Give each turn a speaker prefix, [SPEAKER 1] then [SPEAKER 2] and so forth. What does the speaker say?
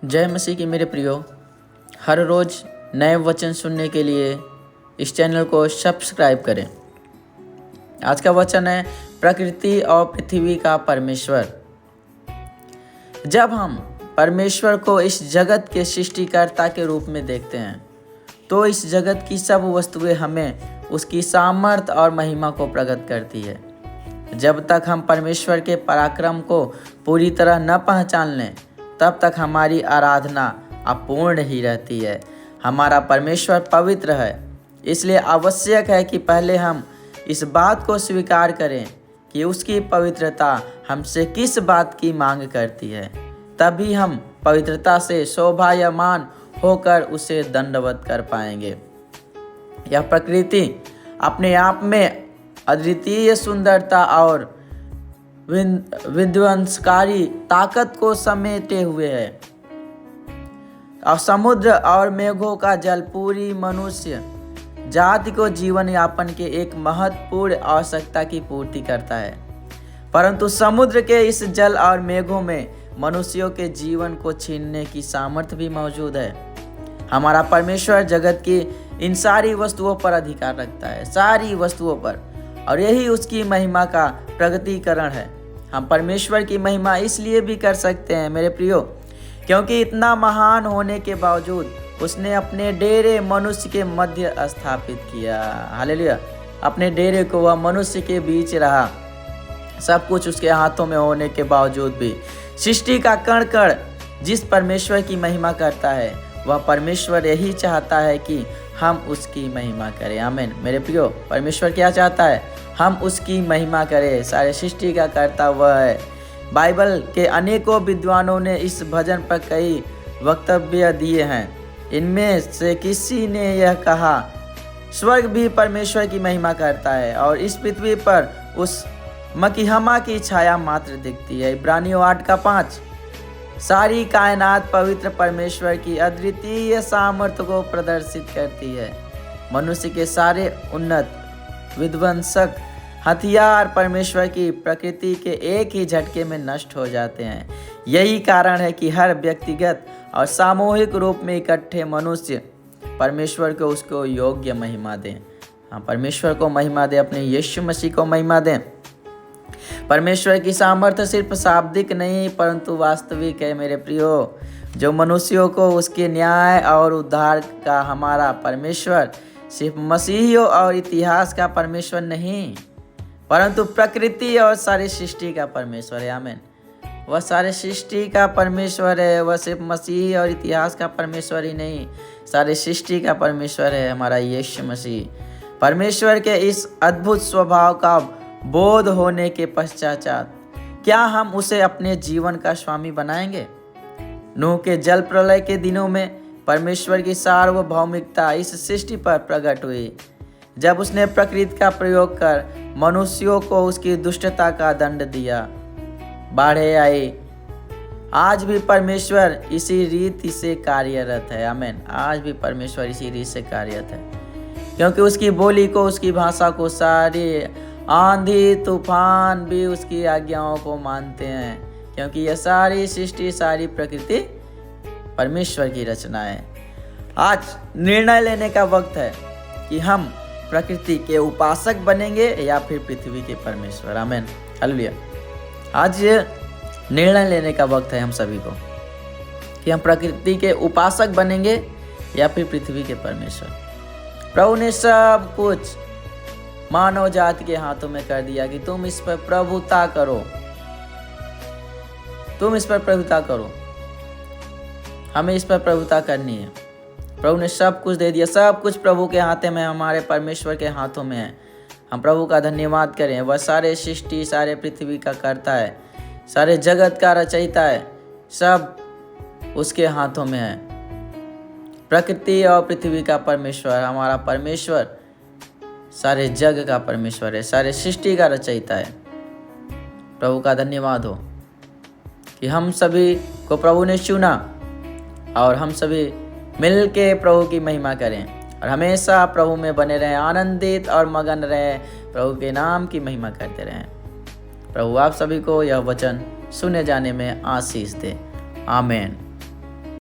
[SPEAKER 1] जय मसीह की मेरे प्रियो। हर रोज़ नए वचन सुनने के लिए इस चैनल को सब्सक्राइब करें। आज का वचन है प्रकृति और पृथ्वी का परमेश्वर। जब हम परमेश्वर को इस जगत के सृष्टिकर्ता के रूप में देखते हैं तो इस जगत की सब वस्तुएं हमें उसकी सामर्थ और महिमा को प्रकट करती है। जब तक हम परमेश्वर के पराक्रम को पूरी तरह न पहचान लें तब तक हमारी आराधना अपूर्ण ही रहती है। हमारा परमेश्वर पवित्र है, इसलिए आवश्यक है कि पहले हम इस बात को स्वीकार करें कि उसकी पवित्रता हमसे किस बात की मांग करती है। तभी हम पवित्रता से शोभायमान होकर उसे दंडवत कर पाएंगे। यह प्रकृति अपने आप में अद्वितीय सुंदरता और विध्वंसकारी ताकत को समेटे हुए है और समुद्र और मेघों का जल पूरी मनुष्य जाति को जीवन यापन के एक महत्वपूर्ण आवश्यकता की पूर्ति करता है। परंतु समुद्र के इस जल और मेघों में मनुष्यों के जीवन को छीनने की सामर्थ्य भी मौजूद है। हमारा परमेश्वर जगत की इन सारी वस्तुओं पर अधिकार रखता है, सारी वस्तुओं पर, और यही उसकी महिमा का प्रगटीकरण है। हम परमेश्वर की महिमा इसलिए भी कर सकते हैं मेरे प्रियो, क्योंकि इतना महान होने के बावजूद उसने अपने डेरे मनुष्य के मध्य स्थापित किया। हालेलुया। अपने डेरे को वह मनुष्य के बीच रहा। सब कुछ उसके हाथों में होने के बावजूद भी सृष्टि का कण कण जिस परमेश्वर की महिमा करता है वह परमेश्वर यही चाहता है कि हम उसकी महिमा करें। आमीन। मेरे प्रियो, परमेश्वर क्या चाहता है? हम उसकी महिमा करें। सारे सृष्टि का कर्ता वह है। बाइबल के अनेकों विद्वानों ने इस भजन पर कई वक्तव्य दिए हैं। इनमें से किसी ने यह कहा, स्वर्ग भी परमेश्वर की महिमा करता है और इस पृथ्वी पर उस मकीहमा की छाया मात्र दिखती है। इब्रानियों 8:5। सारी कायनात पवित्र परमेश्वर की अद्वितीय सामर्थ्य को प्रदर्शित करती है। मनुष्य के सारे उन्नत विध्वंसक हथियार परमेश्वर की प्रकृति के एक ही झटके में नष्ट हो जाते हैं। यही कारण है कि हर व्यक्तिगत और सामूहिक रूप में इकट्ठे मनुष्य परमेश्वर को उसको योग्य महिमा दें। हाँ, परमेश्वर को महिमा दें, अपने यीशु मसीह को महिमा दें। परमेश्वर की सामर्थ्य सिर्फ शाब्दिक नहीं परंतु वास्तविक है मेरे प्रियो। जो मनुष्यों को उसके न्याय और उद्धार का हमारा परमेश्वर सिर्फ मसीहियों और इतिहास का परमेश्वर नहीं परंतु प्रकृति और सारी सृष्टि का परमेश्वर है। आमीन। वह सारे सृष्टि का परमेश्वर है। वह सिर्फ मसीह और इतिहास का परमेश्वर ही नहीं, सारे सृष्टि का परमेश्वर है हमारा यीशु मसीह। परमेश्वर के इस अद्भुत स्वभाव का बोध होने के पश्चात क्या हम उसे अपने जीवन का स्वामी बनाएंगे? नूह के जल प्रलय के दिनों में परमेश्वर की सार्वभौमिकता इस सृष्टि पर प्रकट हुई जब उसने प्रकृति का प्रयोग कर मनुष्यों को उसकी दुष्टता का दंड दिया। बाढ़ें आई। आज भी परमेश्वर इसी रीति से कार्यरत है। आमीन। आज भी परमेश्वर इसी रीति से कार्यरत है, क्योंकि उसकी बोली को, उसकी भाषा को सारी आंधी तूफान भी उसकी आज्ञाओं को मानते हैं, क्योंकि यह सारी सृष्टि, सारी प्रकृति परमेश्वर की रचना है। आज निर्णय लेने का वक्त है कि हम प्रकृति के उपासक बनेंगे या फिर पृथ्वी के परमेश्वर। आमीन। हालेलुया। आज निर्णय लेने का वक्त है हम सभी को कि हम प्रकृति के उपासक बनेंगे या फिर पृथ्वी के परमेश्वर। प्रभु ने सब कुछ मानव जाति के हाथों में कर दिया कि तुम इस पर प्रभुता करो, तुम इस पर प्रभुता करो। हमें इस पर प्रभुता करनी है। प्रभु ने सब कुछ दे दिया। सब कुछ प्रभु के हाथों में, हमारे परमेश्वर के हाथों में है। हम प्रभु का धन्यवाद करें। वह सारे सृष्टि, सारे पृथ्वी का करता है, सारे जगत का रचयिता है। सब उसके हाथों में है। प्रकृति और पृथ्वी का परमेश्वर हमारा परमेश्वर सारे जग का परमेश्वर है, सारे सृष्टि का रचयिता है। प्रभु का धन्यवाद हो कि हम सभी को प्रभु ने चुना और हम सभी मिल के प्रभु की महिमा करें और हमेशा प्रभु में बने रहें, आनंदित और मगन रहें, प्रभु के नाम की महिमा करते रहें। प्रभु आप सभी को यह वचन सुने जाने में आशीष दे। आमीन।